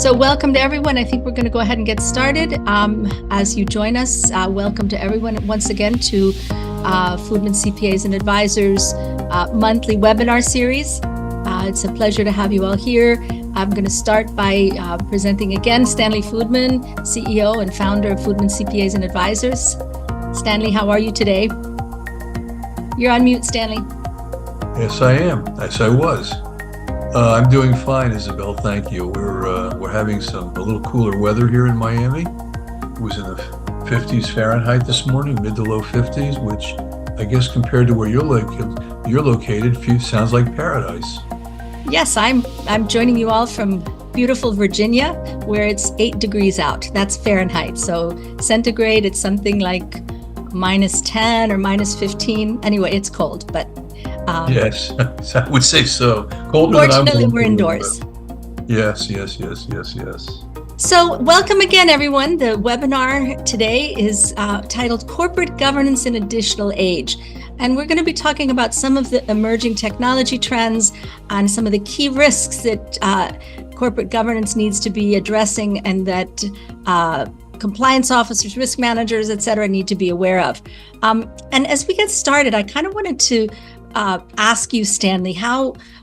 So welcome to everyone. I think we're going to go ahead and get started. As you join us, welcome to everyone once again to Foodman CPAs and Advisors monthly webinar series. It's a pleasure to have you all here. I'm going to start by presenting again Stanley Foodman, CEO and founder of Foodman CPAs and Advisors. Stanley, how are you today? You're on mute, Stanley. Yes, I am. Yes, I was. I'm doing fine, Isabelle. Thank you. We're having a little cooler weather here in Miami. It was in the 50s Fahrenheit this morning, mid to low 50s, which I guess compared to where you're located, sounds like paradise. Yes, I'm joining you all from beautiful Virginia, where it's 8 degrees out. That's Fahrenheit. So centigrade, it's something like -10 or -15. Anyway, it's cold, but yes, I would say so. Colder fortunately, than we're indoors. Yes. So welcome again, everyone. The webinar today is titled Corporate Governance in a Digital Age. And we're going to be talking about some of the emerging technology trends and some of the key risks that corporate governance needs to be addressing and that compliance officers, risk managers, et cetera, need to be aware of. And as we get started, I kind of wanted to ask you, Stanley,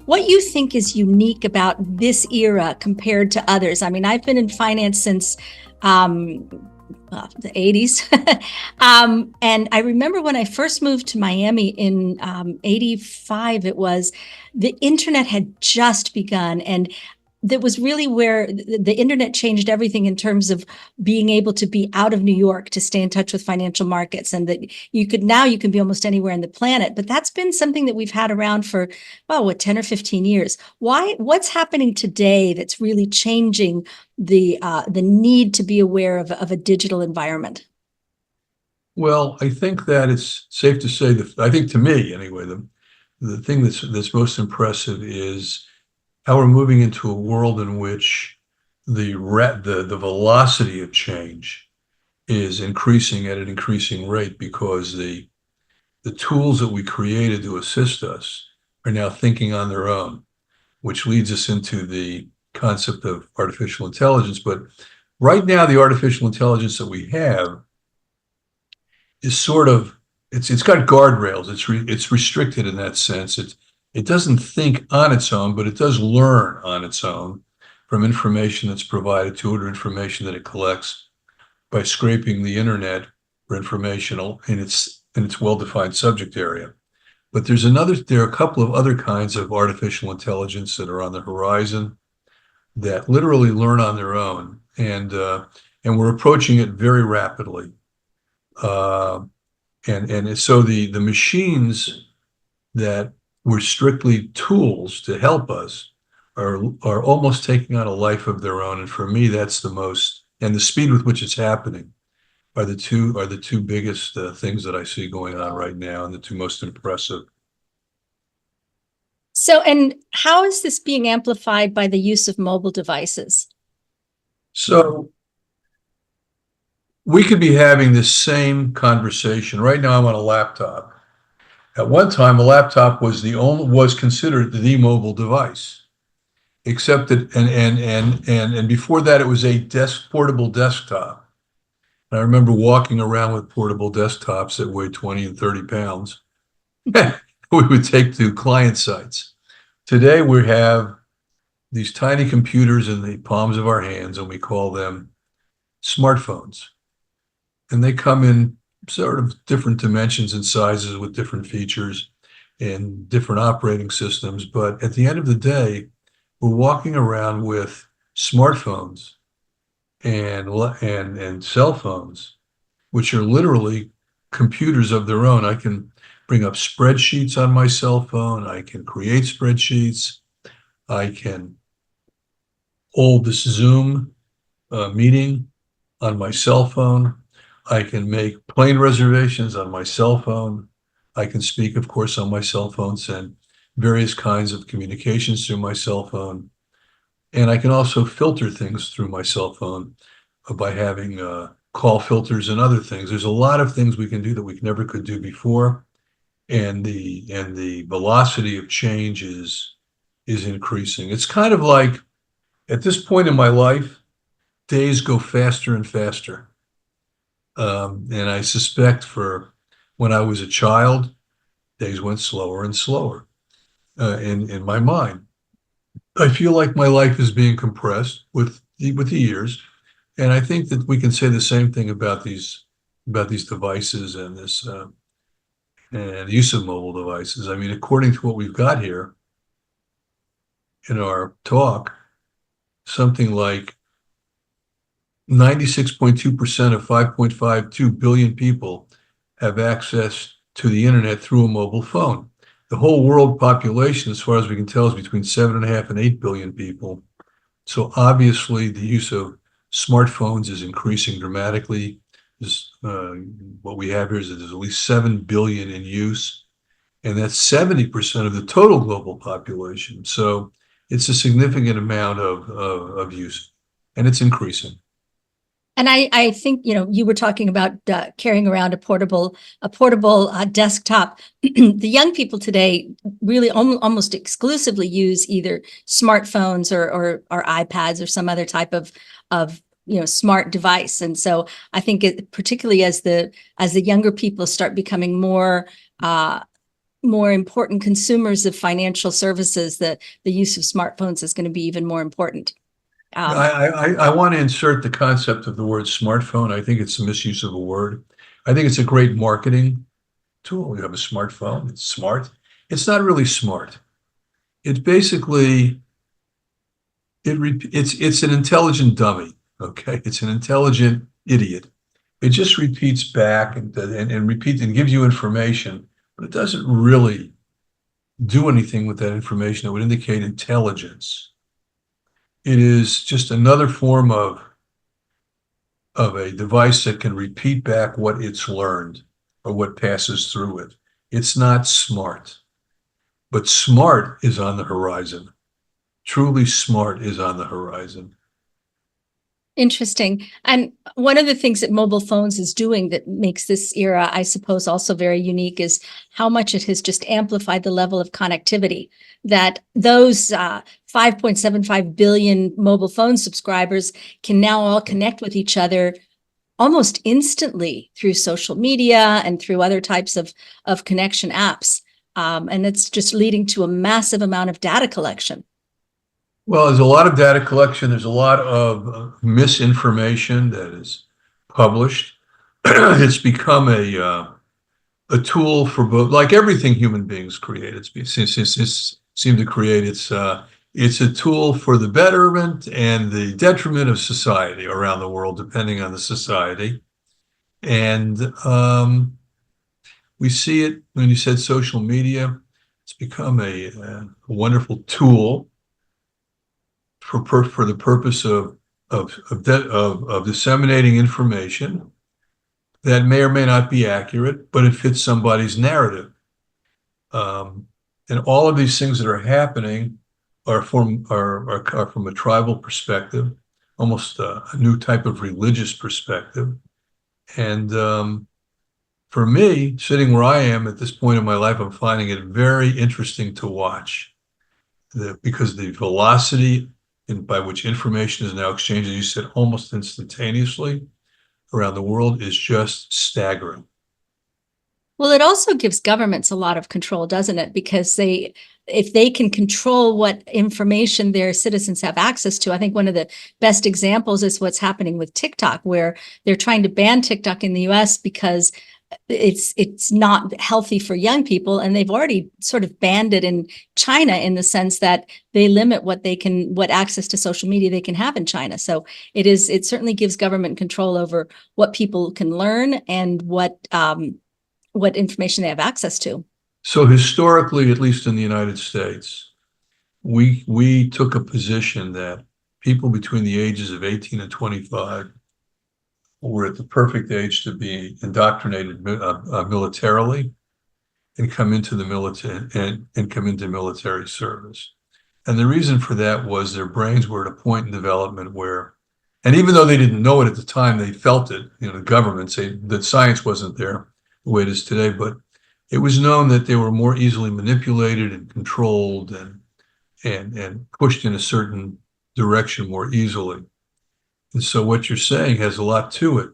what you think is unique about this era compared to others. I mean, I've been in finance since the 80s. And I remember when I first moved to Miami in 85, the internet had just begun. And that was really where the internet changed everything in terms of being able to be out of New York to stay in touch with financial markets, and that you can be almost anywhere on the planet. But that's been something that we've had around for 10 or 15 years. What's happening today that's really changing the need to be aware of a digital environment? Well, I think that it's safe to say that, I think to me anyway, the thing that's most impressive is how we're moving into a world in which the velocity of change is increasing at an increasing rate, because the tools that we created to assist us are now thinking on their own, which leads us into the concept of artificial intelligence. But right now, the artificial intelligence that we have is it's got guardrails. It's restricted in that sense. It doesn't think on its own, but it does learn on its own from information that's provided to it, or information that it collects by scraping the internet for information in its well-defined subject area. But there are a couple of other kinds of artificial intelligence that are on the horizon that literally learn on their own, and we're approaching it very rapidly. And so the machines that were strictly tools to help us are almost taking on a life of their own. And for me, that's and the speed with which it's happening are the two biggest things that I see going on right now, and the two most impressive. So, and how is this being amplified by the use of mobile devices? So we could be having this same conversation. Right now I'm on a laptop. At one time, a laptop was considered the mobile device, except that, and before that, it was a portable desktop. And I remember walking around with portable desktops that weighed 20 and 30 pounds. We would take to client sites. Today, we have these tiny computers in the palms of our hands, and we call them smartphones. And they come in sort of different dimensions and sizes with different features and different operating systems. But at the end of the day, we're walking around with smartphones and cell phones, which are literally computers of their own. I can bring up spreadsheets on my cell phone. I can create spreadsheets. I can hold this Zoom meeting on my cell phone. I can make plane reservations on my cell phone. I can speak, of course, on my cell phone, send various kinds of communications through my cell phone. And I can also filter things through my cell phone by having call filters and other things. There's a lot of things we can do that we never could do before. And the velocity of change is increasing. It's kind of like At this point in my life, days go faster and faster. And I suspect for when I was a child, days went slower and slower in my mind. I feel like my life is being compressed with the years, and I think that we can say the same thing about these devices and this and use of mobile devices. I mean, according to what we've got here in our talk, something like 96.2% of 5.52 billion people have access to the internet through a mobile phone. The whole world population, as far as we can tell, is between 7.5 and 8 billion people. So obviously the use of smartphones is increasing dramatically. What we have here is that there's at least 7 billion in use, and that's 70% of the total global population. So it's a significant amount of use, and it's increasing. And I think, you were talking about carrying around a portable desktop. The young people today really almost exclusively use either smartphones or iPads or some other type of smart device. And so I think particularly as the younger people start becoming more important consumers of financial services, the use of smartphones is going to be even more important. I want to insert the concept of the word smartphone. I think it's a misuse of a word. I think it's a great marketing tool. You have a smartphone, it's smart. It's not really smart. It's basically, it's an intelligent dummy, okay? It's an intelligent idiot. It just repeats back and repeats and gives you information, but it doesn't really do anything with that information that would indicate intelligence. It is just another form of a device that can repeat back what it's learned or what passes through it. It's not smart, but smart is on the horizon. Truly smart is on the horizon. Interesting. And one of the things that mobile phones is doing that makes this era, I suppose, also very unique is how much it has just amplified the level of connectivity that those 5.75 billion mobile phone subscribers can now all connect with each other almost instantly through social media and through other types of connection apps. And it's just leading to a massive amount of data collection. Well, there's a lot of data collection. There's a lot of misinformation that is published. It's become a tool for both, like everything human beings create. It's seem to create. It's a tool for the betterment and the detriment of society around the world, depending on the society. And we see it when you said social media. It's become a wonderful tool for the purpose of disseminating information that may or may not be accurate, but it fits somebody's narrative. And all of these things that are happening are from a tribal perspective, almost a new type of religious perspective. And for me, sitting where I am at this point in my life, I'm finding it very interesting to watch because the velocity by which information is now exchanged, as you said, almost instantaneously around the world is just staggering. Well, it also gives governments a lot of control, doesn't it? Because if they can control what information their citizens have access to, I think one of the best examples is what's happening with TikTok, where they're trying to ban TikTok in the US because it's not healthy for young people, and they've already sort of banned it in China in the sense that they limit what access to social media they can have in China. So it certainly gives government control over what people can learn and what information they have access to. So historically, at least in the United States, we took a position that people between the ages of 18 and 25 were at the perfect age to be indoctrinated militarily and come into the military and come into military service. And the reason for that was their brains were at a point in development where, and even though they didn't know it at the time, they felt it. The government say that science wasn't there the way it is today, but it was known that they were more easily manipulated and controlled and pushed in a certain direction more easily. And so what you're saying has a lot to it.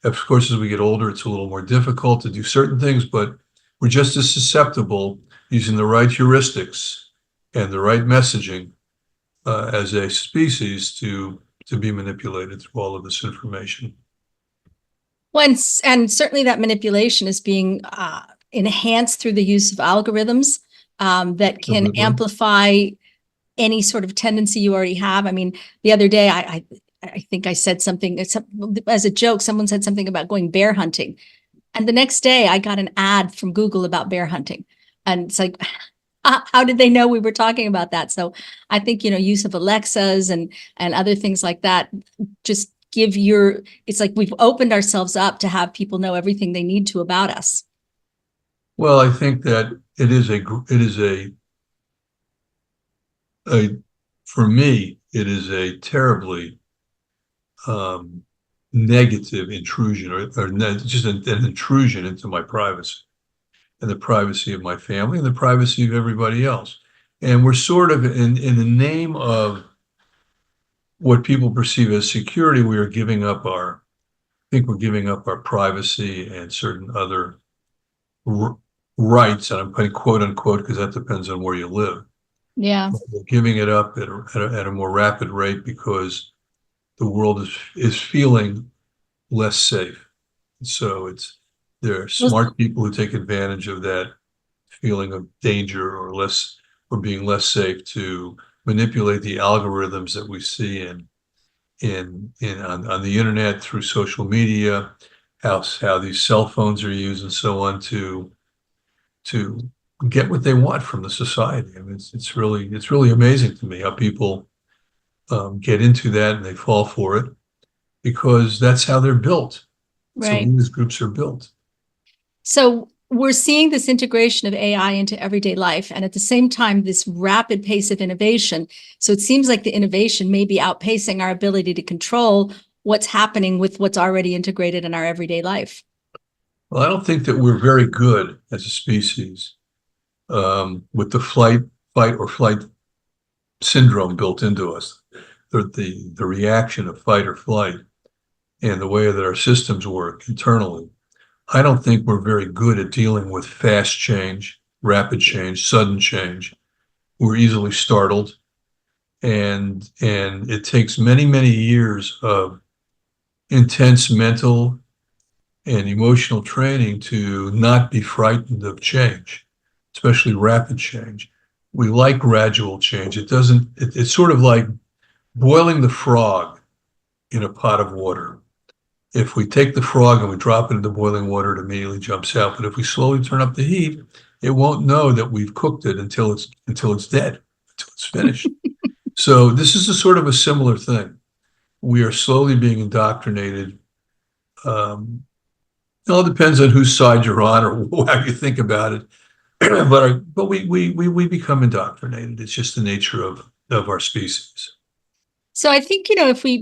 Of course, as we get older, it's a little more difficult to do certain things, but we're just as susceptible using the right heuristics and the right messaging as a species to be manipulated through all of this information. Once, and certainly that manipulation is being enhanced through the use of algorithms that can Absolutely. amplify any sort of tendency you already have. I mean, the other day, I think I said something as a joke. Someone said something about going bear hunting, and the next day I got an ad from Google about bear hunting, and it's like, how did they know we were talking about that? So I think, use of Alexas and other things like that just give it's like we've opened ourselves up to have people know everything they need to about us. Well, I think that it is for me, it is a terribly negative intrusion, or just an intrusion into my privacy and the privacy of my family and the privacy of everybody else. And we're sort of in the name of what people perceive as security, I think we're giving up our privacy and certain other rights, and I'm putting quote unquote because that depends on where you live. Yeah. We're giving it up at a more rapid rate because the world is feeling less safe. So there are smart people who take advantage of that feeling of danger or being less safe to manipulate the algorithms that we see on the internet, through social media, how these cell phones are used and so on to get what they want from the society. I mean, it's really amazing to me how people get into that and they fall for it because that's how they're built. Right. So these groups are built. So we're seeing this integration of AI into everyday life, and at the same time, this rapid pace of innovation. So it seems like the innovation may be outpacing our ability to control what's happening with what's already integrated in our everyday life. Well, I don't think that we're very good as a species with the fight or flight syndrome built into us, the reaction of fight or flight, and the way that our systems work internally. I don't think we're very good at dealing with fast change, rapid change, sudden change. We're easily startled, and it takes many, many years of intense mental and emotional training to not be frightened of change, especially rapid change. We like gradual change. It's sort of like boiling the frog in a pot of water. If we take the frog and we drop it into boiling water, it immediately jumps out. But if we slowly turn up the heat, it won't know that we've cooked it until it's dead, until it's finished. So this is a similar thing. We are slowly being indoctrinated. It all depends on whose side you're on or how you think about it. but we become indoctrinated. It's just the nature of our species. So I think,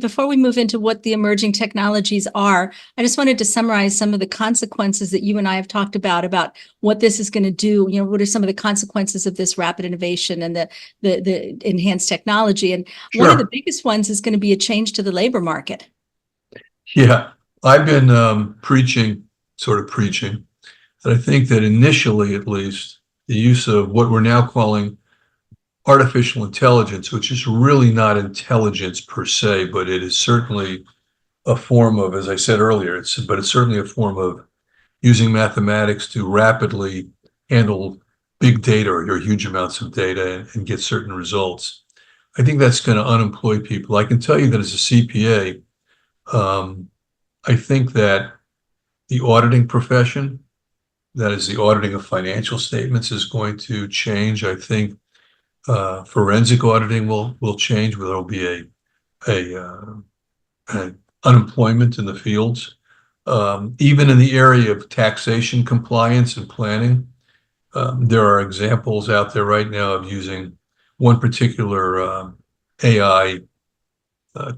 before we move into what the emerging technologies are, I just wanted to summarize some of the consequences that you and I have talked about what this is going to do. What are some of the consequences of this rapid innovation and the enhanced technology? And Sure. One of the biggest ones is going to be a change to the labor market. Yeah, I've been preaching that I think that initially, at least, the use of what we're now calling artificial intelligence, which is really not intelligence per se, but it is certainly a form of, as I said earlier, it's certainly a form of using mathematics to rapidly handle big data or huge amounts of data and get certain results. I think that's going to unemploy people. I can tell you that as a CPA, I think that the auditing profession, that is the auditing of financial statements, is going to change. I think forensic auditing will change, where there'll be an unemployment in the fields. Even in the area of taxation compliance and planning, there are examples out there right now of using one particular AI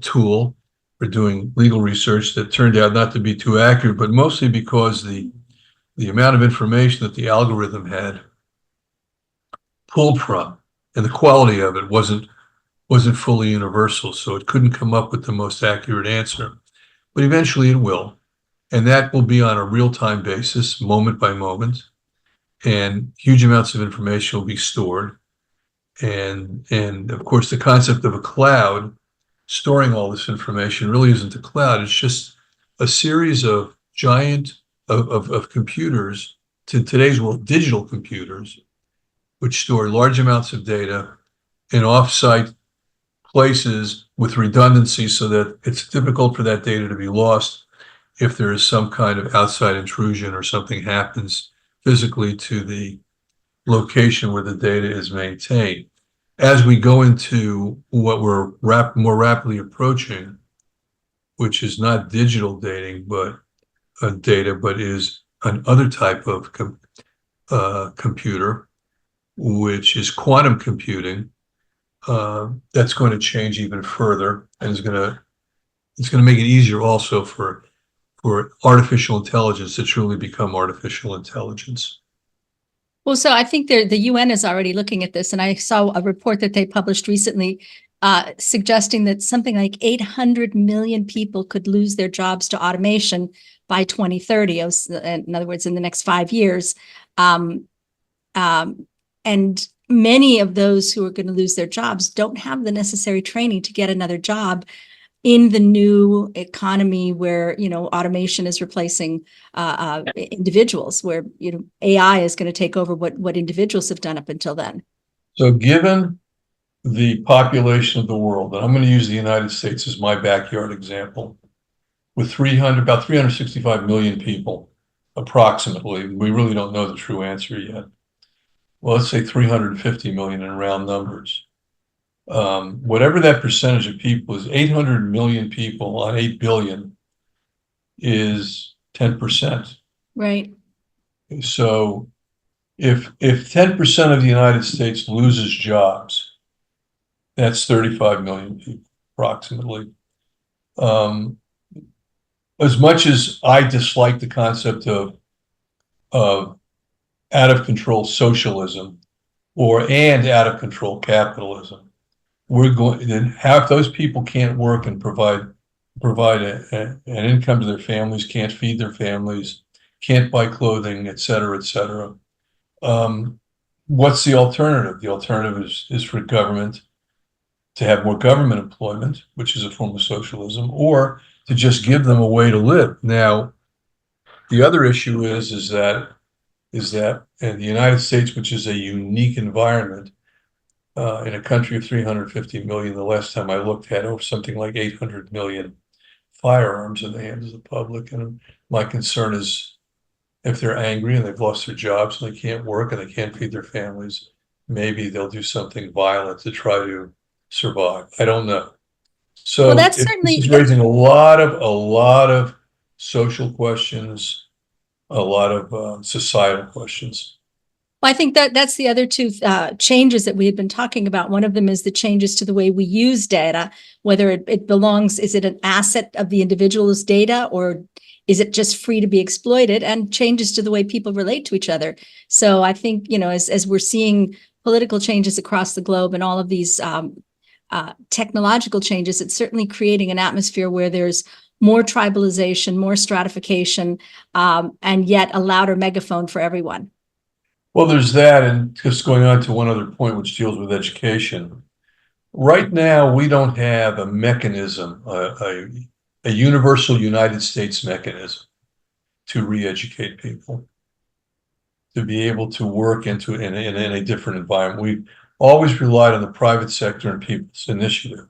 tool for doing legal research that turned out not to be too accurate, but mostly because the amount of information that the algorithm had pulled from and the quality of it wasn't wasn't fully universal, so it couldn't come up with the most accurate answer. But eventually it will. And that will be on a real-time basis, moment by moment. And huge amounts of information will be stored. And of course, the concept of a cloud storing all this information really isn't a cloud. It's just a series of giant of computers, to today's world, digital computers, which store large amounts of data in off-site places with redundancy so that it's difficult for that data to be lost if there is some kind of outside intrusion or something happens physically to the location where the data is maintained. As we go into what we're more rapidly approaching, which is not digital dating, but data, but is another type of computer, which is quantum computing, that's going to change even further, and it's going to make it easier also for artificial intelligence to truly become artificial intelligence. Well, so I think the UN is already looking at this, and I saw a report that they published recently suggesting that something like 800 million people could lose their jobs to automation by 2030. In other words, in the next 5 years. And many of those who are going to lose their jobs don't have the necessary training to get another job in the new economy where, automation is replacing individuals, where, AI is going to take over what individuals have done up until then. So given the population of the world, and I'm going to use the United States as my backyard example, with about 365 million people, approximately, we really don't know the true answer yet. Well, let's say 350 million in round numbers. Whatever that percentage of people is, 800 million people on 8 billion is 10%. Right. So if 10% of the United States loses jobs, that's 35 million people, approximately. As much as I dislike the concept of out of control socialism and out of control capitalism, then half those people can't work and provide an income to their families, can't feed their families, can't buy clothing, et cetera, et cetera. What's the alternative? The alternative is for government to have more government employment, which is a form of socialism, or to just give them a way to live. Now, the other issue is that in the United States, which is a unique environment, in a country of 350 million, the last time I looked, had over something like 800 million firearms in the hands of the public. And my concern is, if they're angry and they've lost their jobs and they can't work and they can't feed their families, maybe they'll do something violent to try to survive. I don't know. So well, that's certainly it's raising a lot of social questions, a lot of societal questions. Well, I think that's the other two changes that we had been talking about. One of them is the changes to the way we use data, whether it belongs, is it an asset of the individual's data, or is it just free to be exploited, and changes to the way people relate to each other. So I think, as we're seeing political changes across the globe and all of these technological changes, it's certainly creating an atmosphere where there's more tribalization, more stratification, and yet a louder megaphone for everyone. Well, there's that, and just going on to one other point, which deals with education. Right now, we don't have a mechanism, a universal United States mechanism to re-educate people, to be able to work in a different environment. We've always relied on the private sector and people's initiative.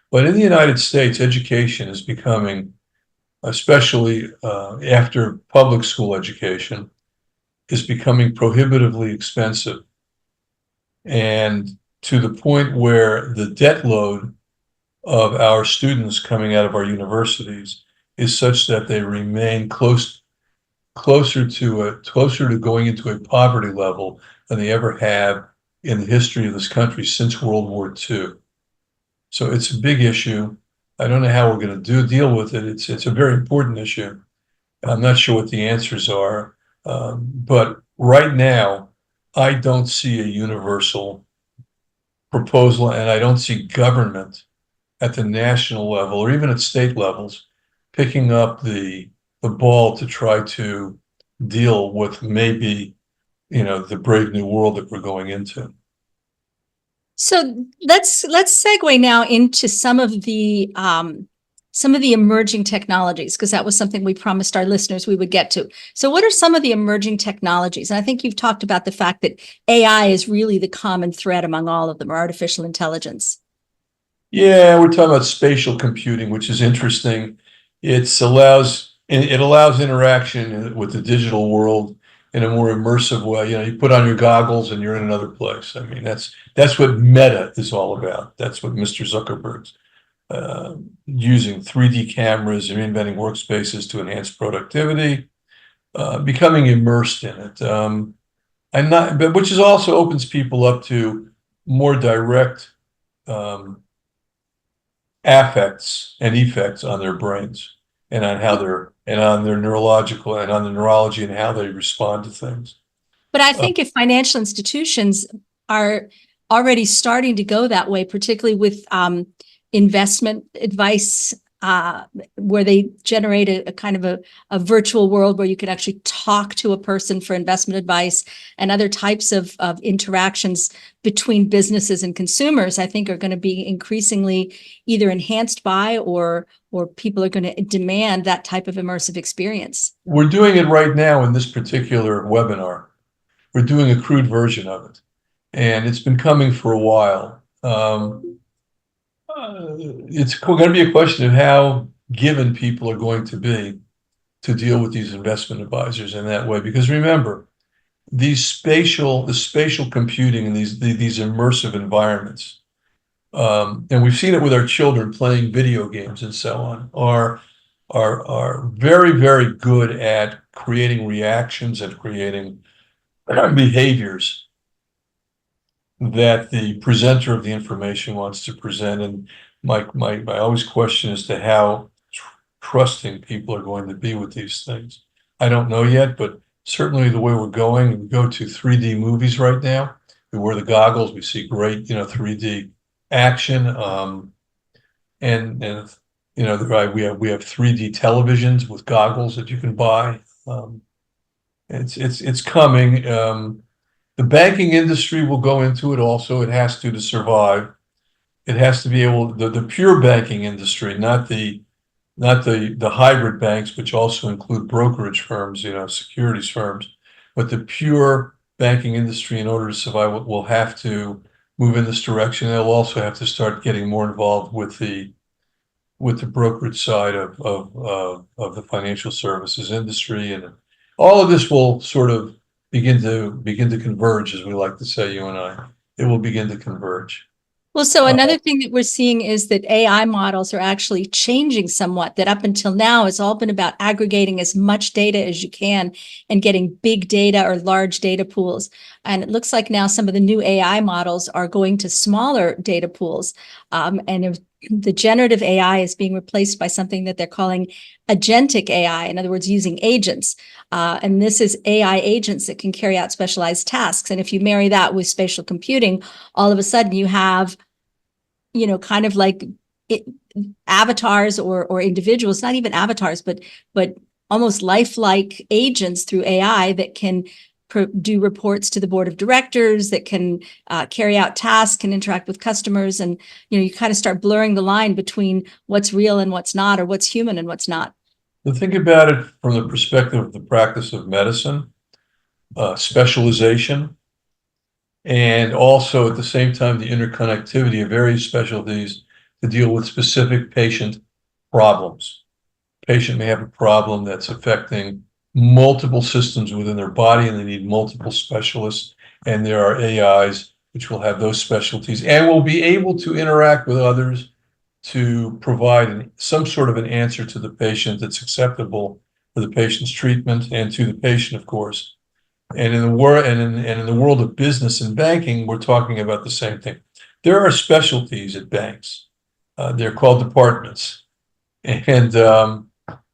But in the United States, education is becoming, especially after public school education, is becoming prohibitively expensive, and to the point where the debt load of our students coming out of our universities is such that they remain closer to going into a poverty level than they ever have in the history of this country since World War II. So it's a big issue. I don't know how we're going to deal with it. It's a very important issue. I'm not sure what the answers are. But right now, I don't see a universal proposal, and I don't see government at the national level or even at state levels picking up the ball to try to deal with maybe, the brave new world that we're going into. So let's segue now into some of the emerging technologies, because that was something we promised our listeners we would get to. So what are some of the emerging technologies? And I think you've talked about the fact that AI is really the common thread among all of them, or artificial intelligence. Yeah, we're talking about spatial computing, which is interesting. It allows interaction with the digital world in a more immersive way. You put on your goggles and you're in another place. I mean, that's what Meta is all about. That's what Mr. Zuckerberg's using 3D cameras and reinventing workspaces to enhance productivity, becoming immersed in it. But which is also opens people up to more direct affects and effects on their brains and on their neurological and on the neurology and how they respond to things. But I think if financial institutions are already starting to go that way, particularly with investment advice, where they generate a kind of a virtual world where you could actually talk to a person for investment advice, and other types of interactions between businesses and consumers, I think are going to be increasingly either enhanced by or people are going to demand that type of immersive experience. We're doing it right now in this particular webinar. We're doing a crude version of it, and it's been coming for a while. It's going to be a question of how given people are going to be to deal with these investment advisors in that way. Because remember, the spatial computing and these immersive environments, and we've seen it with our children playing video games and so on, are very, very good at creating reactions and creating behaviors that the presenter of the information wants to present. And my always question as to how trusting people are going to be with these things. I don't know yet, but certainly the way we're going, we go to 3D movies right now. We wear the goggles, we see great, 3D action. And we have 3D televisions with goggles that you can buy. It's coming. The banking industry will go into it also. It has to survive. It has to be able, the pure banking industry, not the hybrid banks, which also include brokerage firms, securities firms, but the pure banking industry, in order to survive, will have to move in this direction. They'll also have to start getting more involved with the brokerage side of the financial services industry, and all of this will sort of begin to converge, as we like to say, you and I. It will begin to converge. Well, so another thing that we're seeing is that AI models are actually changing somewhat. That up until now, it's all been about aggregating as much data as you can and getting big data or large data pools. And it looks like now some of the new AI models are going to smaller data pools. And the generative AI is being replaced by something that they're calling agentic AI, in other words, using agents. And this is AI agents that can carry out specialized tasks. And if you marry that with spatial computing, all of a sudden you have, kind of like avatars or individuals, not even avatars, but almost lifelike agents through AI that can do reports to the board of directors, that can carry out tasks, can interact with customers. And, you kind of start blurring the line between what's real and what's not, or what's human and what's not. To think about it from the perspective of the practice of medicine, specialization, and also at the same time, the interconnectivity of various specialties to deal with specific patient problems. Patient may have a problem that's affecting multiple systems within their body, and they need multiple specialists. And there are AIs which will have those specialties and will be able to interact with others to provide some sort of an answer to the patient that's acceptable for the patient's treatment and to the patient, of course. And in the world of business and banking, we're talking about the same thing. There are specialties at banks. They're called departments, and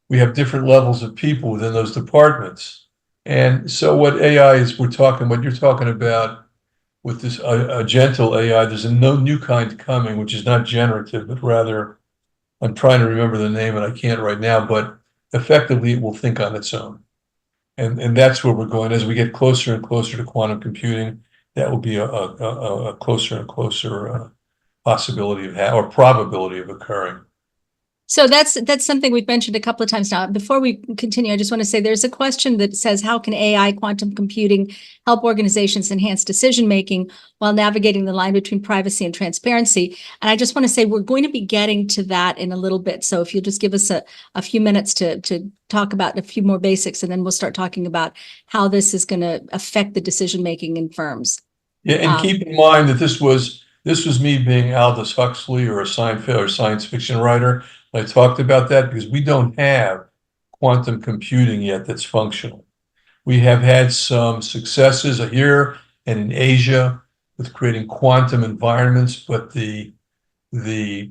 we have different levels of people within those departments. And so what AI is, what you're talking about with this a gentle AI. There's a no new kind coming, which is not generative, but rather, I'm trying to remember the name and I can't right now, but effectively it will think on its own. And that's where we're going. As we get closer and closer to quantum computing, that will be a closer and closer possibility of or probability of occurring. So that's something we've mentioned a couple of times now. Before we continue, I just want to say there's a question that says, how can AI quantum computing help organizations enhance decision making while navigating the line between privacy and transparency? And I just want to say we're going to be getting to that in a little bit. So if you'll just give us a few minutes to talk about a few more basics, and then we'll start talking about how this is going to affect the decision making in firms. Yeah, and keep in mind that this was me being Aldous Huxley or a science fiction writer. I talked about that because we don't have quantum computing yet that's functional. We have had some successes here and in Asia with creating quantum environments, but the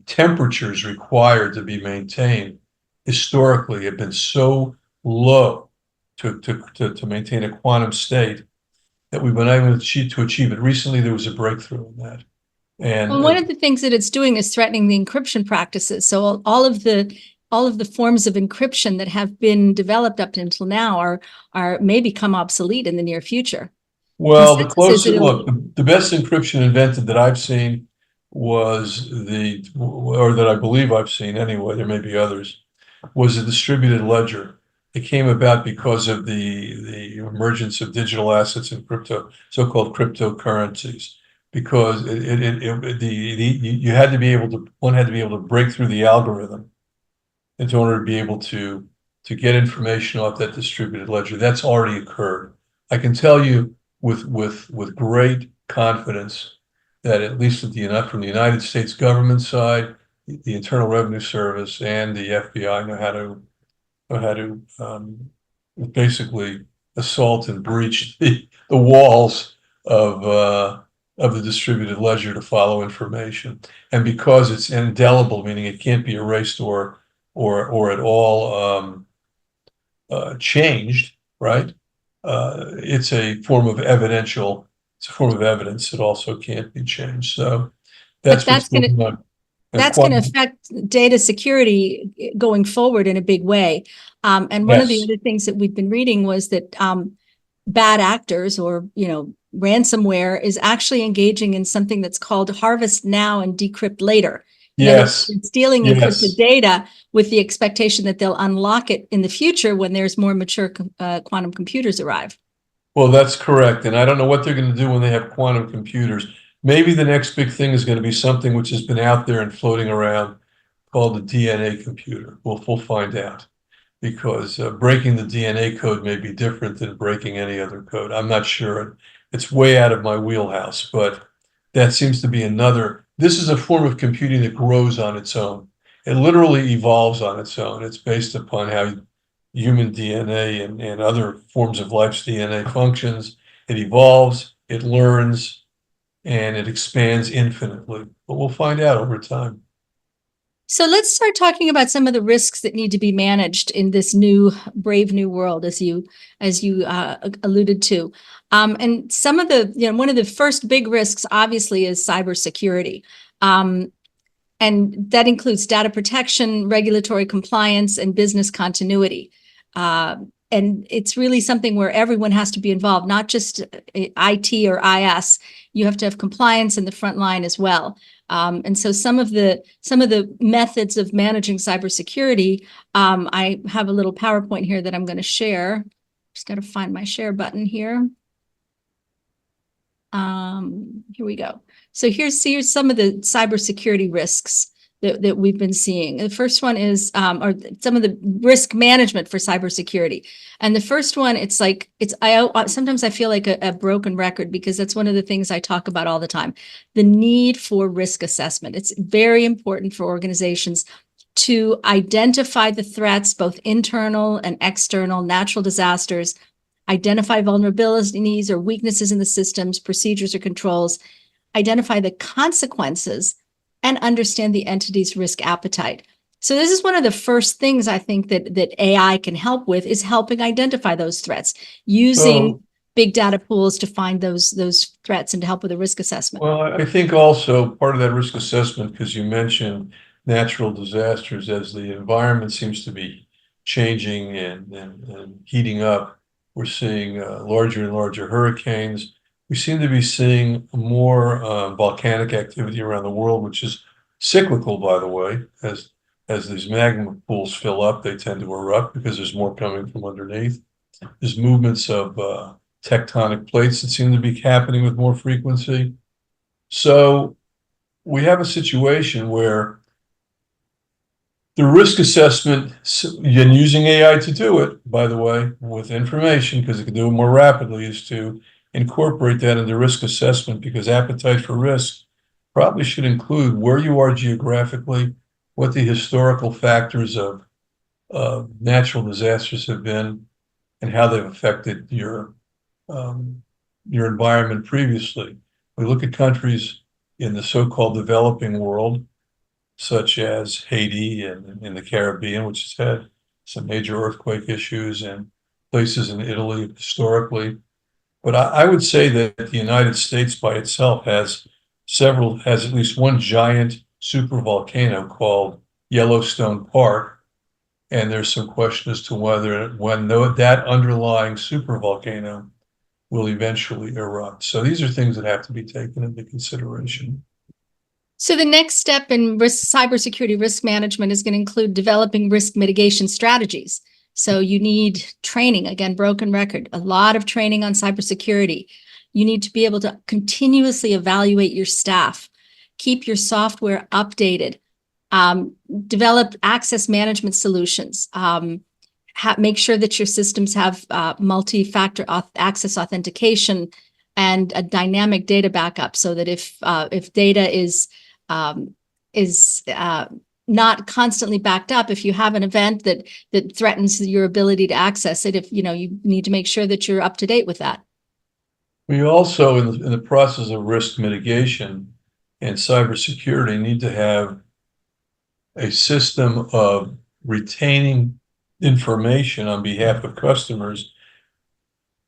temperatures required to be maintained historically have been so low to maintain a quantum state that we've been able to achieve it. Recently, there was a breakthrough in that. And well, one of the things that it's doing is threatening the encryption practices. So all of the forms of encryption that have been developed up until now may become obsolete in the near future. Well, the best encryption invented that I've seen was or that I believe I've seen anyway, there may be others, was a distributed ledger. It came about because of the emergence of digital assets and so-called cryptocurrencies. Because you had to be able to, one had to be able to break through the algorithm in order to be able to get information off that distributed ledger. That's already occurred. I can tell you with great confidence that at least from the United States government side, the Internal Revenue Service and the FBI know how to basically assault and breach the walls of the distributed ledger to follow information. And because it's indelible, meaning it can't be erased or at all changed, right? It's a form of evidence that also can't be changed. So that's going on. That's going to affect data security going forward in a big way. And one of the other things that we've been reading was that bad actors or, ransomware is actually engaging in something that's called harvest now and decrypt later. Yes. It's stealing encrypted data with the expectation that they'll unlock it in the future when there's more mature quantum computers arrive. Well, that's correct. And I don't know what they're going to do when they have quantum computers. Maybe the next big thing is going to be something which has been out there and floating around called the DNA computer. We'll find out. Because breaking the DNA code may be different than breaking any other code. I'm not sure. It's way out of my wheelhouse, but that seems to be this is a form of computing that grows on its own. It literally evolves on its own. It's based upon how human DNA and other forms of life's DNA functions. It evolves, it learns, and it expands infinitely. But we'll find out over time. So let's start talking about some of the risks that need to be managed in this brave new world, as you alluded to. And some of one of the first big risks, obviously, is cybersecurity. And that includes data protection, regulatory compliance, and business continuity. And it's really something where everyone has to be involved, not just IT or IS. You have to have compliance in the front line as well. And so some of the methods of managing cybersecurity, I have a little PowerPoint here that I'm going to share. Just got to find my share button here. Here we go. So here's some of the cybersecurity risks that we've been seeing. The first one is, or some of the risk management for cybersecurity. And the first one, sometimes I feel like a broken record because that's one of the things I talk about all the time. The need for risk assessment. It's very important for organizations to identify the threats, both internal and external, natural disasters, identify vulnerabilities or weaknesses in the systems, procedures, or controls, identify the consequences, and understand the entity's risk appetite. So this is one of the first things I think that AI can help with, is helping identify those threats using big data pools to find those threats and to help with a risk assessment. Well, I think also part of that risk assessment, because you mentioned natural disasters, as the environment seems to be changing and heating up, we're seeing larger and larger hurricanes. We seem to be seeing more volcanic activity around the world, which is cyclical, by the way. As these magma pools fill up, they tend to erupt because there's more coming from underneath. There's movements of tectonic plates that seem to be happening with more frequency. So we have a situation where the risk assessment, and using AI to do it, by the way, with information, because it can do it more rapidly, is to incorporate that into risk assessment, because appetite for risk probably should include where you are geographically, what the historical factors of natural disasters have been, and how they've affected your environment previously. We look at countries in the so-called developing world, such as Haiti and in the Caribbean, which has had some major earthquake issues, and places in Italy historically. But I would say that the United States by itself has at least one giant supervolcano called Yellowstone Park. And there's some question as to when that underlying supervolcano will eventually erupt. So these are things that have to be taken into consideration. So the next step in cybersecurity risk management is going to include developing risk mitigation strategies. So you need training, again, broken record, a lot of training on cybersecurity. You need to be able to continuously evaluate your staff, keep your software updated, develop access management solutions, make sure that your systems have multi-factor access authentication and a dynamic data backup, so that if data is not constantly backed up, if you have an event that threatens your ability to access it, you need to make sure that you're up to date with that. We also, in the process of risk mitigation and cybersecurity, need to have a system of retaining information on behalf of customers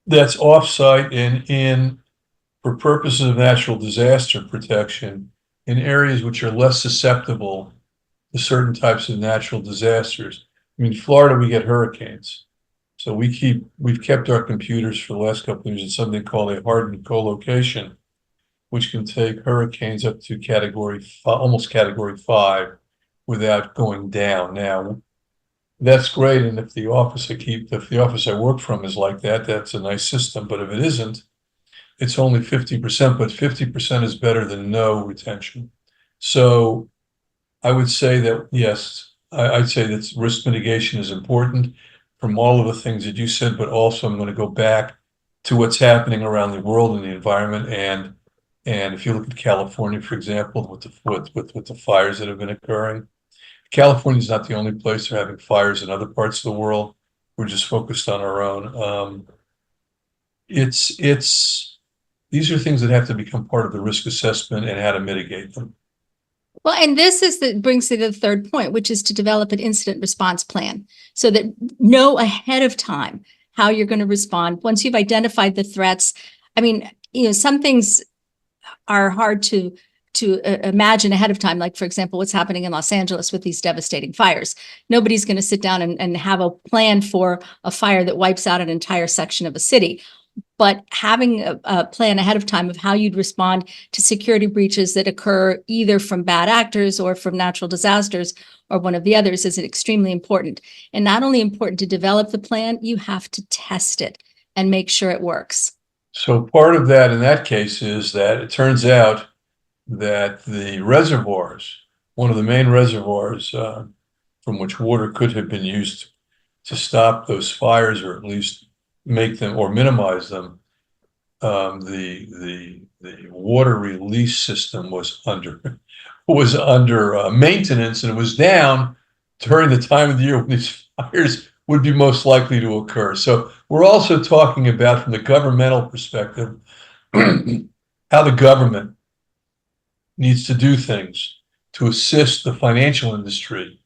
that's offsite and for purposes of natural disaster protection in areas which are less susceptible to certain types of natural disasters. I mean, Florida, we get hurricanes. So we've kept our computers for the last couple of years in something called a hardened co-location, which can take hurricanes up to almost category 5 without going down. Now, that's great, and if the office I work from is like that, that's a nice system. But if it isn't, it's only 50%, but 50% is better than no retention. So I would say that, yes, I'd say that risk mitigation is important from all of the things that you said, but also I'm going to go back to what's happening around the world in the environment. And if you look at California, for example, with the fires that have been occurring, California is not the only place they're having fires in other parts of the world. We're just focused on our own. These are things that have to become part of the risk assessment and how to mitigate them. Well, and this brings to the third point, which is to develop an incident response plan so that know ahead of time how you're going to respond once you've identified the threats. I mean, some things are hard to imagine ahead of time, like, for example, what's happening in Los Angeles with these devastating fires. Nobody's going to sit down and have a plan for a fire that wipes out an entire section of a city. But having a plan ahead of time of how you'd respond to security breaches that occur either from bad actors or from natural disasters or one of the others is extremely important. And not only important to develop the plan, you have to test it and make sure it works. So part of that in that case is that it turns out that the reservoirs, one of the main reservoirs from which water could have been used to stop those fires, or at least make them or minimize them, the water release system was under maintenance, and it was down during the time of the year when these fires would be most likely to occur. So we're also talking about, from the governmental perspective, how the government needs to do things to assist the financial industry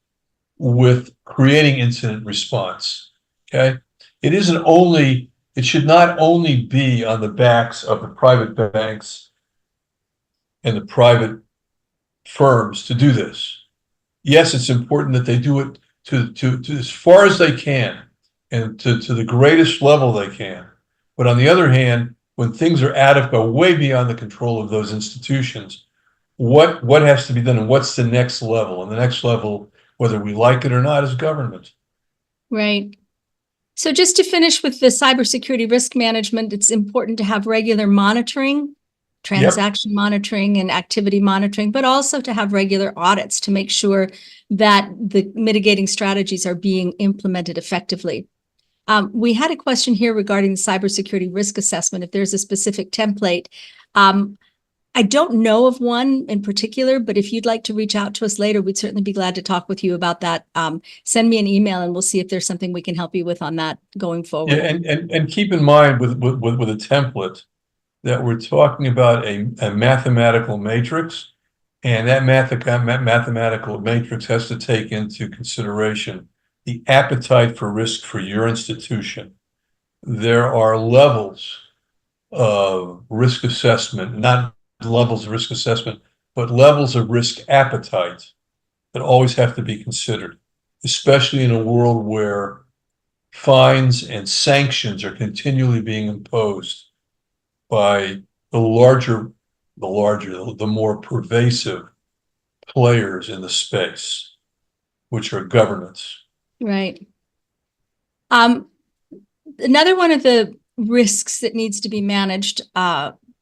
with creating incident response. Okay. It isn't only it should not only be on the backs of the private banks and the private firms to do this. Yes, it's important that they do it to as far as they can and to the greatest level they can. But on the other hand, when things are out of go way beyond the control of those institutions, what has to be done and what's the next level? And the next level, whether we like it or not, is government. Right. So just to finish with the cybersecurity risk management, it's important to have regular monitoring, transaction monitoring and activity monitoring, but also to have regular audits to make sure that the mitigating strategies are being implemented effectively. We had a question here regarding the cybersecurity risk assessment, if there's a specific template. I don't know of one in particular, but if you'd like to reach out to us later, we'd certainly be glad to talk with you about that. Send me an email and we'll see if there's something we can help you with on that going forward. Yeah, and keep in mind with a template that we're talking about a mathematical matrix, and that mathematical matrix has to take into consideration the appetite for risk for your institution. There are levels of risk assessment, not levels of risk assessment, but levels of risk appetite that always have to be considered, especially in a world where fines and sanctions are continually being imposed by the more pervasive players in the space, which are governments. Right. Another one of the risks that needs to be managed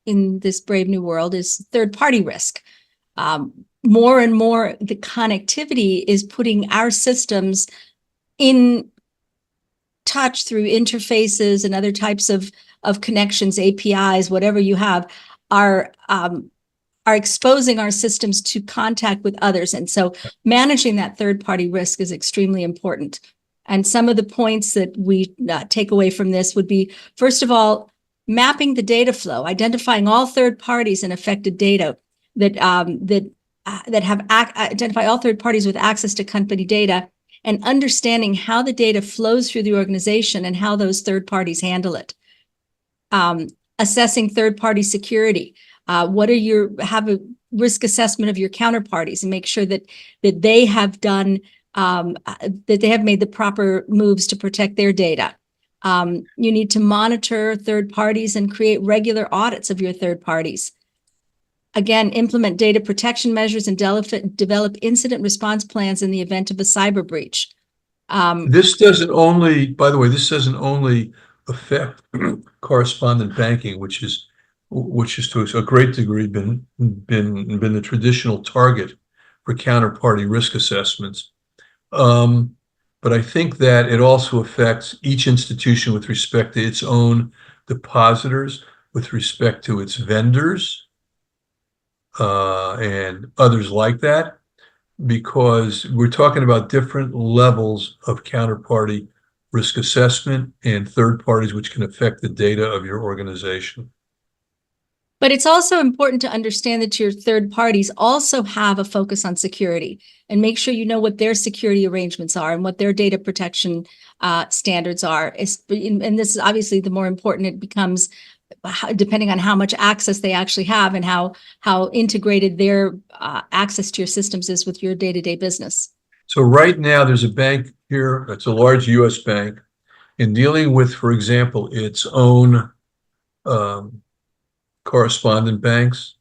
in this brave new world is third-party risk. More and more, the connectivity is putting our systems in touch through interfaces and other types of connections, APIs, whatever you have, are exposing our systems to contact with others. And so managing that third-party risk is extremely important. And some of the points that we take away from this would be, first of all, mapping the data flow, identifying all third parties and affected data identify all third parties with access to company data, and understanding how the data flows through the organization and how those third parties handle it. Assessing third-party security. Have a risk assessment of your counterparties and make sure that they have done that they have made the proper moves to protect their data. You need to monitor third parties and create regular audits of your third parties. Again, implement data protection measures and develop incident response plans in the event of a cyber breach. This doesn't only, by the way, this doesn't only affect correspondent banking, which is to a great degree been the traditional target for counterparty risk assessments. But I think that it also affects each institution with respect to its own depositors, with respect to its vendors, and others like that, because we're talking about different levels of counterparty risk assessment and third parties which can affect the data of your organization. But it's also important to understand that your third parties also have a focus on security, and make sure you know what their security arrangements are and what their data protection standards are. And this is obviously the more important it becomes, depending on how much access they actually have and how integrated their access to your systems is with your day-to-day business. So right now there's a bank here, it's a large US bank, in dealing with, for example, its own correspondent banks.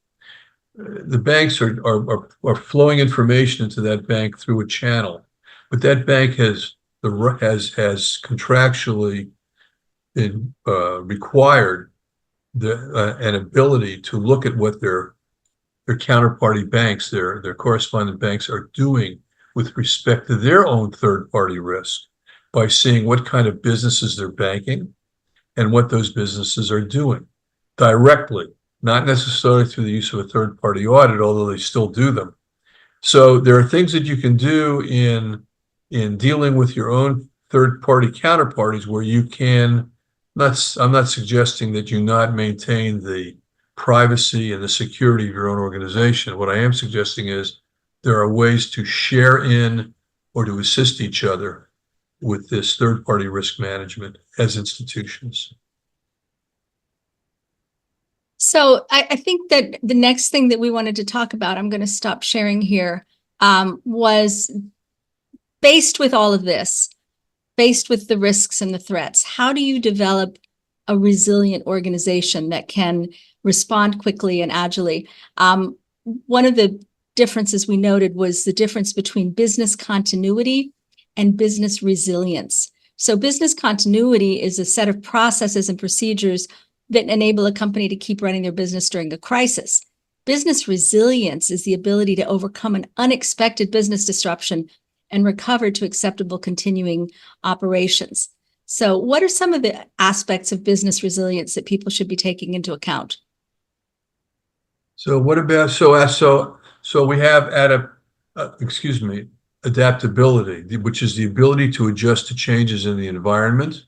The banks are flowing information into that bank through a channel, but that bank has contractually been required an ability to look at what their counterparty banks, their correspondent banks, are doing with respect to their own third-party risk, by seeing what kind of businesses they're banking and what those businesses are doing directly, not necessarily through the use of a third-party audit, although they still do them. So there are things that you can do in dealing with your own third-party counterparties where you can, I'm not suggesting that you not maintain the privacy and the security of your own organization. What I am suggesting is there are ways to share in or to assist each other with this third-party risk management as institutions. So I think that the next thing that we wanted to talk about, I'm going to stop sharing here, was faced with all of this, faced with the risks and the threats, how do you develop a resilient organization that can respond quickly and agilely? One of the differences we noted was the difference between business continuity and business resilience. So business continuity is a set of processes and procedures that enable a company to keep running their business during a crisis. Business resilience is the ability to overcome an unexpected business disruption and recover to acceptable continuing operations. So what are some of the aspects of business resilience that people should be taking into account? So what about, so we have adaptability, which is the ability to adjust to changes in the environment.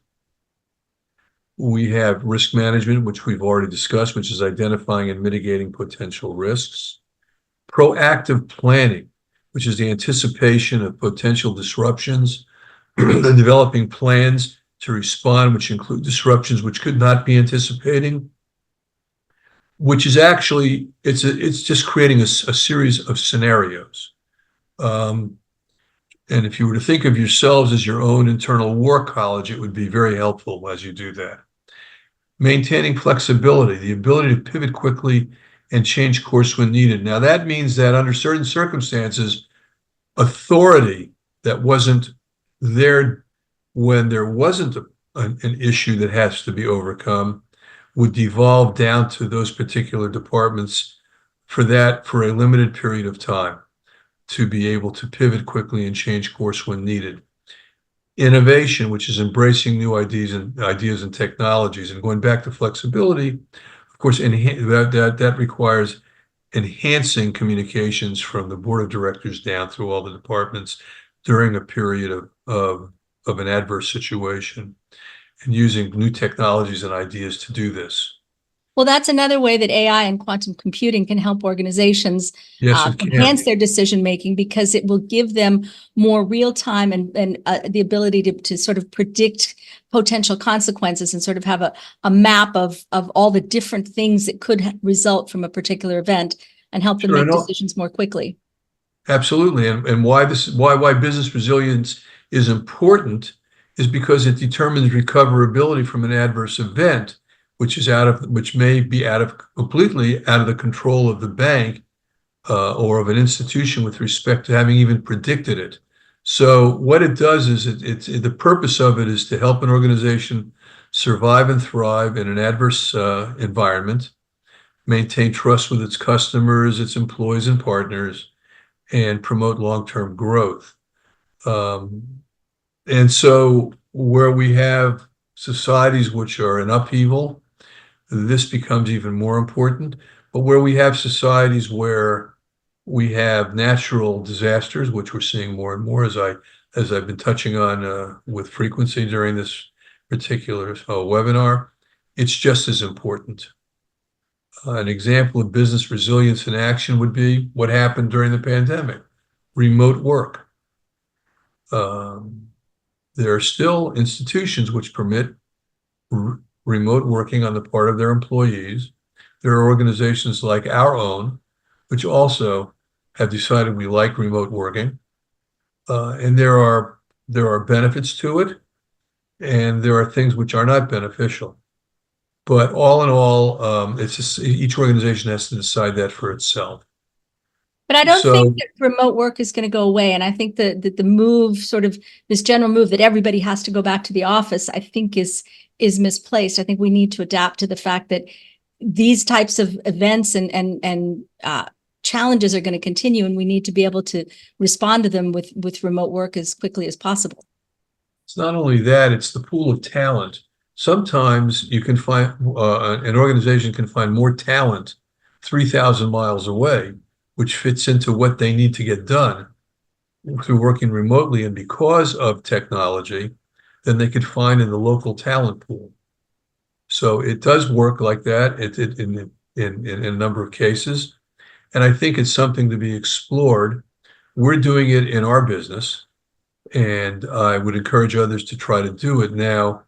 We have risk management, which we've already discussed, which is identifying and mitigating potential risks. Proactive planning, which is the anticipation of potential disruptions and developing plans to respond, which include disruptions which could not be anticipating, which is actually, it's just creating a series of scenarios. And if you were to think of yourselves as your own internal war college, it would be very helpful as you do that. Maintaining flexibility, the ability to pivot quickly and change course when needed. Now, that means that under certain circumstances, authority that wasn't there when there wasn't an issue that has to be overcome would devolve down to those particular departments for a limited period of time to be able to pivot quickly and change course when needed. Innovation, which is embracing new ideas and technologies, and going back to flexibility, of course, that requires enhancing communications from the board of directors down through all the departments during a period of an adverse situation, and using new technologies and ideas to do this. Well, that's another way that AI and quantum computing can help organizations enhance their decision making, because it will give them more real time and the ability to sort of predict potential consequences and sort of have a map of all the different things that could result from a particular event and help them make decisions more quickly. Absolutely, and why business resilience is important is because it determines recoverability from an adverse event, which may be completely out of the control of the bank or of an institution with respect to having even predicted it. So what it does is the purpose of it is to help an organization survive and thrive in an adverse environment, maintain trust with its customers, its employees and partners, and promote long-term growth. And so where we have societies which are in upheaval, this becomes even more important. But where we have societies where we have natural disasters, which we're seeing more and more, as I've been touching on with frequency during this particular webinar, it's just as important. An example of business resilience in action would be what happened during the pandemic: remote work. There are still institutions which permit remote working on the part of their employees. There are organizations like our own, which also have decided we like remote working. And there are benefits to it, and there are things which are not beneficial. But all in all, it's just each organization has to decide that for itself. But I don't think that remote work is going to go away. And I think that the move, sort of this general move that everybody has to go back to the office, I think is misplaced. I think we need to adapt to the fact that these types of events and challenges are going to continue, and we need to be able to respond to them with remote work as quickly as possible. It's not only that, it's the pool of talent. Sometimes you can find an organization can find more talent 3,000 miles away, which fits into what they need to get done through working remotely and because of technology, than they could find in the local talent pool. So it does work like that in a number of cases. And I think it's something to be explored. We're doing it in our business, and I would encourage others to try to do it. Now,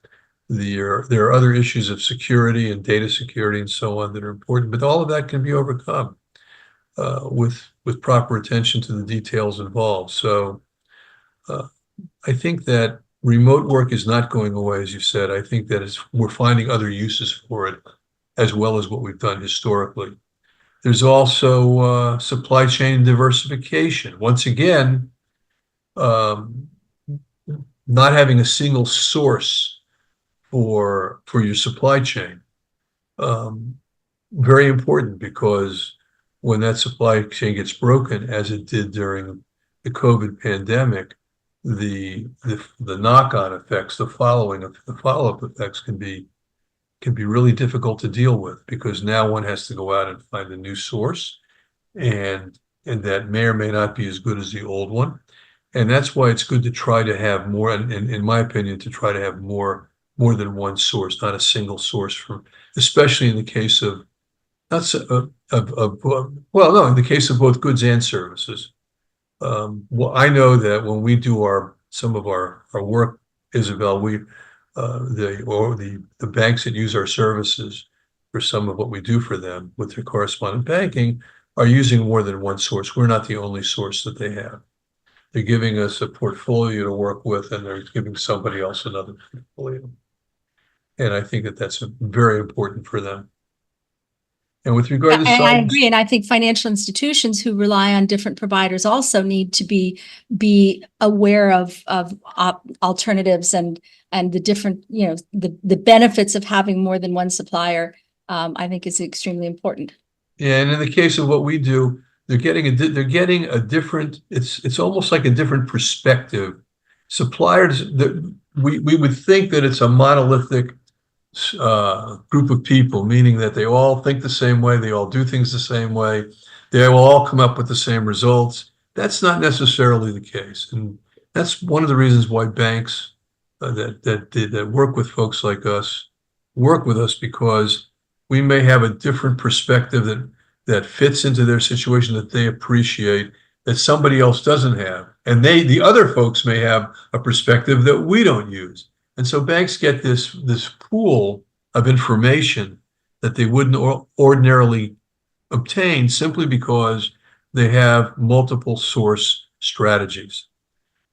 There are other issues of security and data security and so on that are important, but all of that can be overcome with proper attention to the details involved. So I think that remote work is not going away, as you said. I think that we're finding other uses for it, as well as what we've done historically. There's also supply chain diversification. Once again, not having a single source for your supply chain. Very important, because when that supply chain gets broken, as it did during the COVID pandemic, the knock-on effects, the follow-up effects can be really difficult to deal with, because now one has to go out and find a new source, and that may or may not be as good as the old one. And that's why it's good to try to have more, and in my opinion, to try to have more than one source, not a single source, especially in the case of well, no, in the case of both goods and services. Well, I know that when we do some of our work, Isabelle, the banks that use our services for some of what we do for them with their correspondent banking are using more than one source. We're not the only source that they have. They're giving us a portfolio to work with, and they're giving somebody else another portfolio. And I think that that's very important for them. And with regard to I agree, and I think financial institutions who rely on different providers also need to be aware of alternatives and the different, the benefits of having more than one supplier. I think is extremely important. Yeah, and in the case of what we do, they're getting a different. It's almost like a different perspective. Suppliers, we would think that it's a monolithic group of people, meaning that they all think the same way, they all do things the same way, they will all come up with the same results. That's not necessarily the case, and that's one of the reasons why banks that work with folks like us work with us, because we may have a different perspective that fits into their situation, that they appreciate, that somebody else doesn't have, and the other folks may have a perspective that we don't use. And so banks get this pool of information that they wouldn't ordinarily obtain, simply because they have multiple source strategies.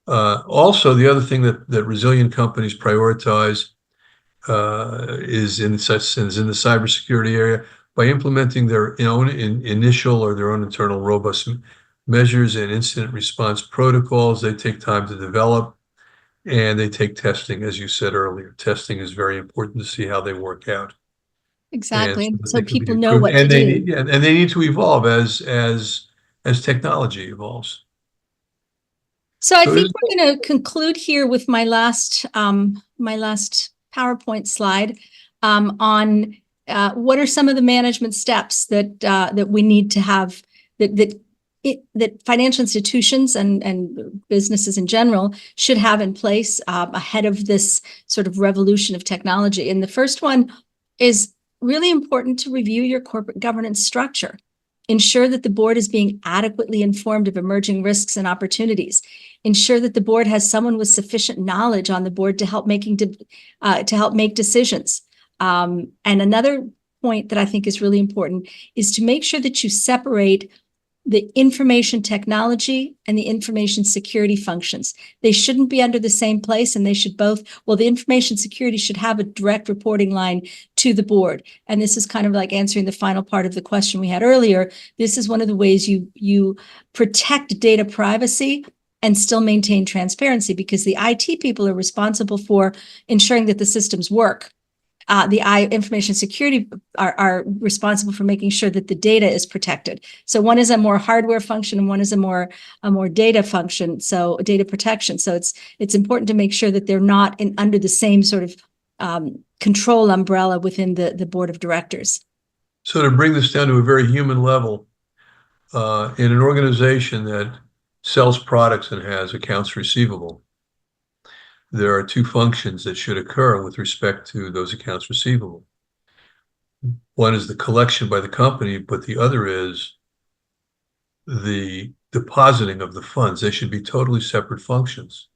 Also, the other thing that resilient companies prioritize is in the cybersecurity area, by implementing their own initial or their own internal robust measures and incident response protocols. They take time to develop. And they take testing, as you said earlier. Testing is very important to see how they work out. Exactly. And so people know what to do. And they need to evolve as technology evolves. So I think we're going to conclude here with my last PowerPoint slide on what are some of the management steps that we need to have, that financial institutions and businesses in general should have in place ahead of this sort of revolution of technology. And the first one is really important: to review your corporate governance structure. Ensure that the board is being adequately informed of emerging risks and opportunities. Ensure that the board has someone with sufficient knowledge on the board to help make decisions. And another point that I think is really important is to make sure that you separate the information technology and the information security functions. They shouldn't be under the same place, and they should both, the information security should have a direct reporting line to the board. And this is kind of like answering the final part of the question we had earlier. This is one of the ways you protect data privacy and still maintain transparency, because the IT people are responsible for ensuring that the systems work. The information security are responsible for making sure that the data is protected. So one is a more hardware function, and one is a more data function. So data protection. So it's important to make sure that they're not under the same sort of control umbrella within the board of directors. So to bring this down to a very human level, in an organization that sells products and has accounts receivable, there are two functions that should occur with respect to those accounts receivable. One is the collection by the company, but the other is the depositing of the funds. They should be totally separate functions.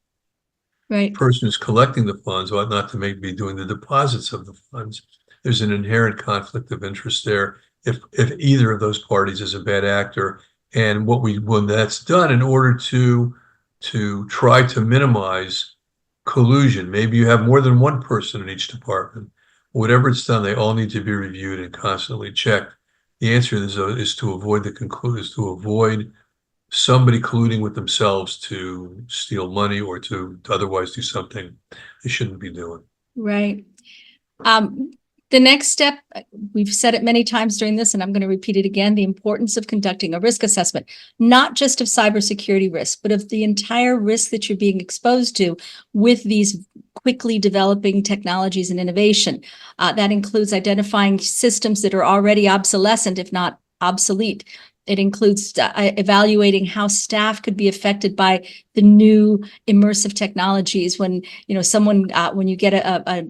Right. person who's collecting the funds ought not to be doing the deposits of the funds. There's an inherent conflict of interest there if either of those parties is a bad actor. And when that's done, in order to try to minimize collusion, maybe you have more than one person in each department. Whatever it's done, they all need to be reviewed and constantly checked. The answer is to avoid somebody colluding with themselves to steal money or to otherwise do something they shouldn't be doing. Right. The next step, we've said it many times during this, and I'm going to repeat it again, the importance of conducting a risk assessment, not just of cybersecurity risk, but of the entire risk that you're being exposed to with these quickly developing technologies and innovation. That includes identifying systems that are already obsolescent, if not obsolete. It includes evaluating how staff could be affected by the new immersive technologies. When when you get a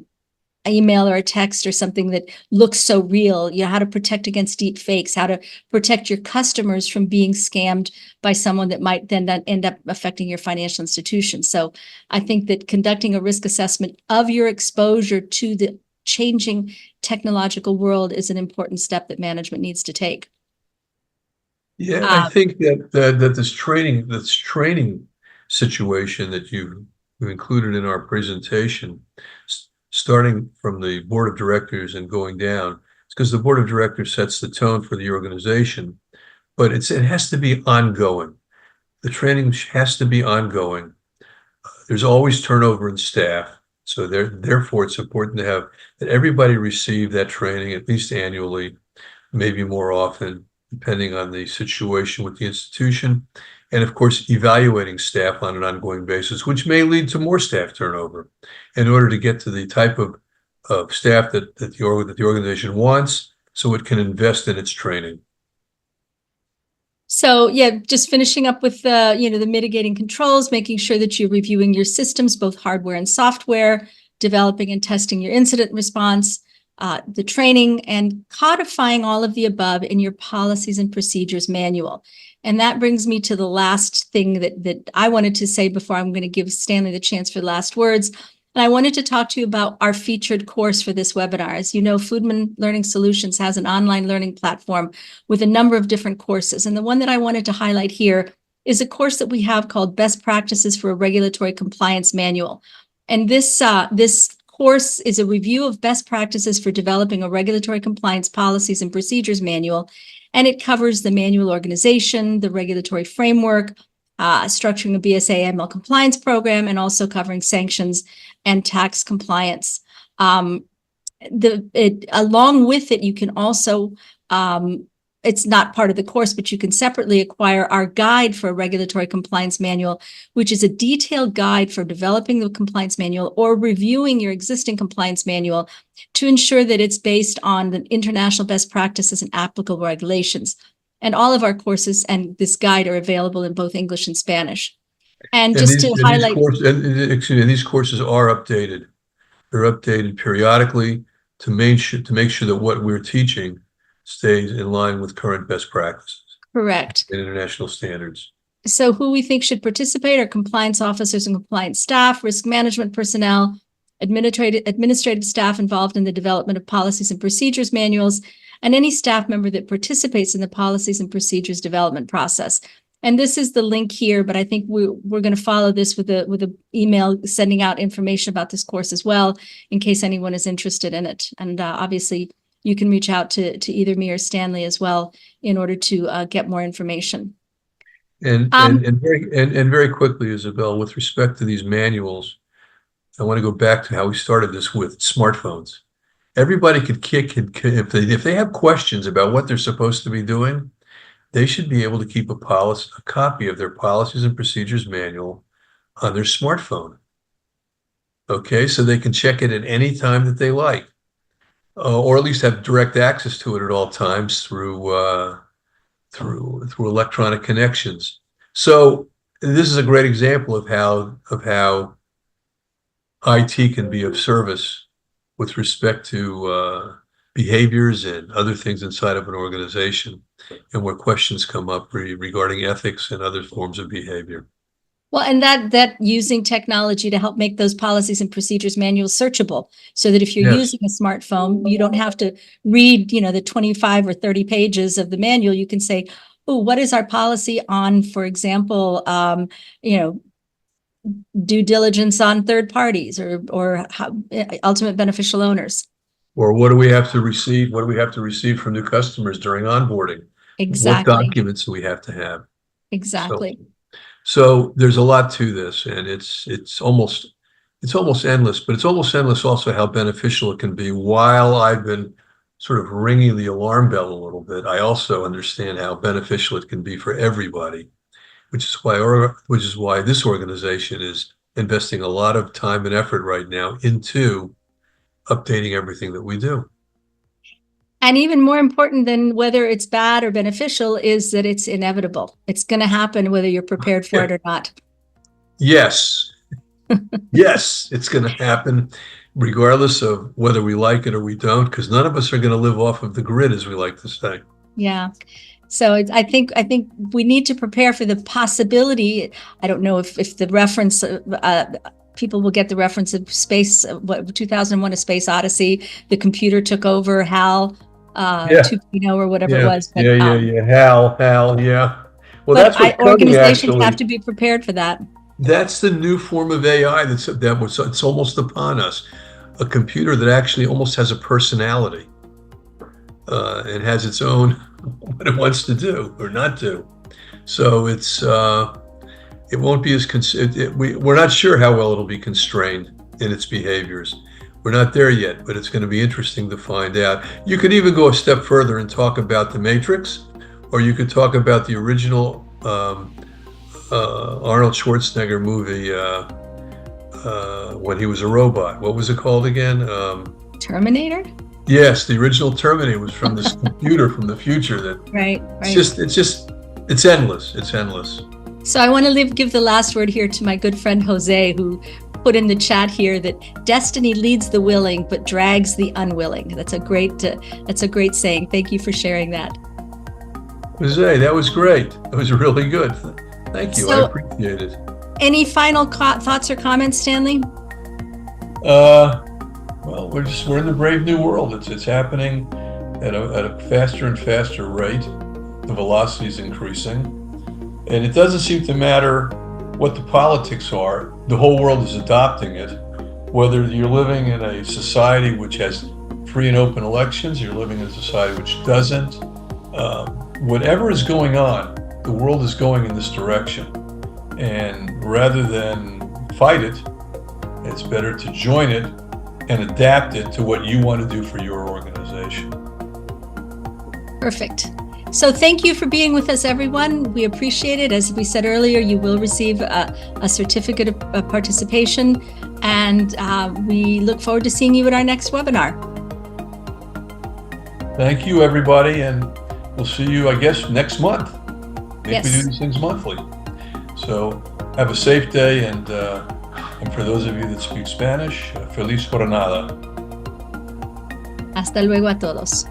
email or a text or something that looks so real, how to protect against deep fakes, how to protect your customers from being scammed by someone that might then end up affecting your financial institution. So I think that conducting a risk assessment of your exposure to the changing technological world is an important step that management needs to take. Yeah, I think that this training situation that you've included in our presentation, starting from the board of directors and going down, it's because the board of directors sets the tone for the organization, but it has to be ongoing. The training has to be ongoing. There's always turnover in staff, so therefore it's important to have that everybody receive that training at least annually, maybe more often, depending on the situation with the institution. And of course, evaluating staff on an ongoing basis, which may lead to more staff turnover in order to get to the type of staff that the organization wants, so it can invest in its training. So yeah, just finishing up with the mitigating controls, making sure that you're reviewing your systems, both hardware and software, developing and testing your incident response, the training, and codifying all of the above in your policies and procedures manual. And that brings me to the last thing that I wanted to say before I'm going to give Stanley the chance for the last words. And I wanted to talk to you about our featured course for this webinar. As you know, Foodman Learning Solutions has an online learning platform with a number of different courses. And the one that I wanted to highlight here is a course that we have called Best Practices for a Regulatory Compliance Manual. And this course is a review of best practices for developing a regulatory compliance policies and procedures manual. And it covers the manual organization, the regulatory framework, structuring a BSA AML compliance program, and also covering sanctions and tax compliance. Along with it, you can also, it's not part of the course, but you can separately acquire our guide for a regulatory compliance manual, which is a detailed guide for developing the compliance manual or reviewing your existing compliance manual to ensure that it's based on the international best practices and applicable regulations. And all of our courses and this guide are available in both English and Spanish. And just to highlight, these courses are updated. They're updated periodically to make sure that what we're teaching stays in line with current best practices. Correct. And international standards. So who we think should participate are compliance officers and compliance staff, risk management personnel, administrative staff involved in the development of policies and procedures manuals, and any staff member that participates in the policies and procedures development process. And this is the link here, but I think we're going to follow this with a email sending out information about this course as well, in case anyone is interested in it. And obviously, you can reach out to either me or Stanley as well in order to get more information. And very quickly, Isabelle, with respect to these manuals, I want to go back to how we started this with smartphones. Everybody if they have questions about what they're supposed to be doing, they should be able to keep a copy of their policies and procedures manual on their smartphone. Okay, so they can check it at any time that they like, or at least have direct access to it at all times through electronic connections. So this is a great example of how IT can be of service with respect to behaviors and other things inside of an organization, and where questions come up regarding ethics and other forms of behavior. Well, and that using technology to help make those policies and procedures manuals searchable, so that if you're Yes. using a smartphone, you don't have to read, the 25 or 30 pages of the manual. You can say, oh, what is our policy on, for example, due diligence on third parties or ultimate beneficial owners. Or what do we have to receive? What do we have to receive from new customers during onboarding? Exactly. What documents do we have to have? Exactly. So there's a lot to this, and it's almost endless, but it's almost endless also how beneficial it can be. While I've been sort of ringing the alarm bell a little bit, I also understand how beneficial it can be for everybody, which is why this organization is investing a lot of time and effort right now into updating everything that we do. And even more important than whether it's bad or beneficial is that it's inevitable. It's going to happen whether you're prepared for it or not. Yes. Yes, it's going to happen regardless of whether we like it or we don't, because none of us are going to live off of the grid, as we like to say. Yeah. So I think we need to prepare for the possibility. I don't know if the reference, people will get the reference of space, 2001: A Space Odyssey. The computer took over HAL 2.0 or whatever it was. But, HAL, yeah. Well, that's what organizations have to be prepared for that. That's the new form of AI it's almost upon us. A computer that actually almost has a personality and has its own what it wants to do or not do. So it won't be as we're not sure how well it'll be constrained in its behaviors. We're not there yet, but it's going to be interesting to find out. You could even go a step further and talk about The Matrix, or you could talk about the original Arnold Schwarzenegger movie when he was a robot. What was it called again? Terminator? Yes, the original Terminator was from this computer from the future. Right. It's endless. It's endless. So I want to give the last word here to my good friend Jose, who put in the chat here that destiny leads the willing but drags the unwilling. That's a great saying. Thank you for sharing that. Jose, that was great. That was really good. Thank you. I appreciate it. Any final thoughts or comments, Stanley? Well, we're in the brave new world. It's happening at a faster and faster rate. The velocity is increasing, and it doesn't seem to matter what the politics are. The whole world is adopting it. Whether you're living in a society which has free and open elections, you're living in a society which doesn't. Whatever is going on, the world is going in this direction. And rather than fight it, it's better to join it and adapt it to what you want to do for your organization. Perfect. So thank you for being with us, everyone. We appreciate it. As we said earlier, you will receive a certificate of participation, and we look forward to seeing you at our next webinar. Thank you, everybody, and we'll see you, I guess, next month. Yes. We do these things monthly. So have a safe day, and for those of you that speak Spanish, feliz jornada. Hasta luego a todos.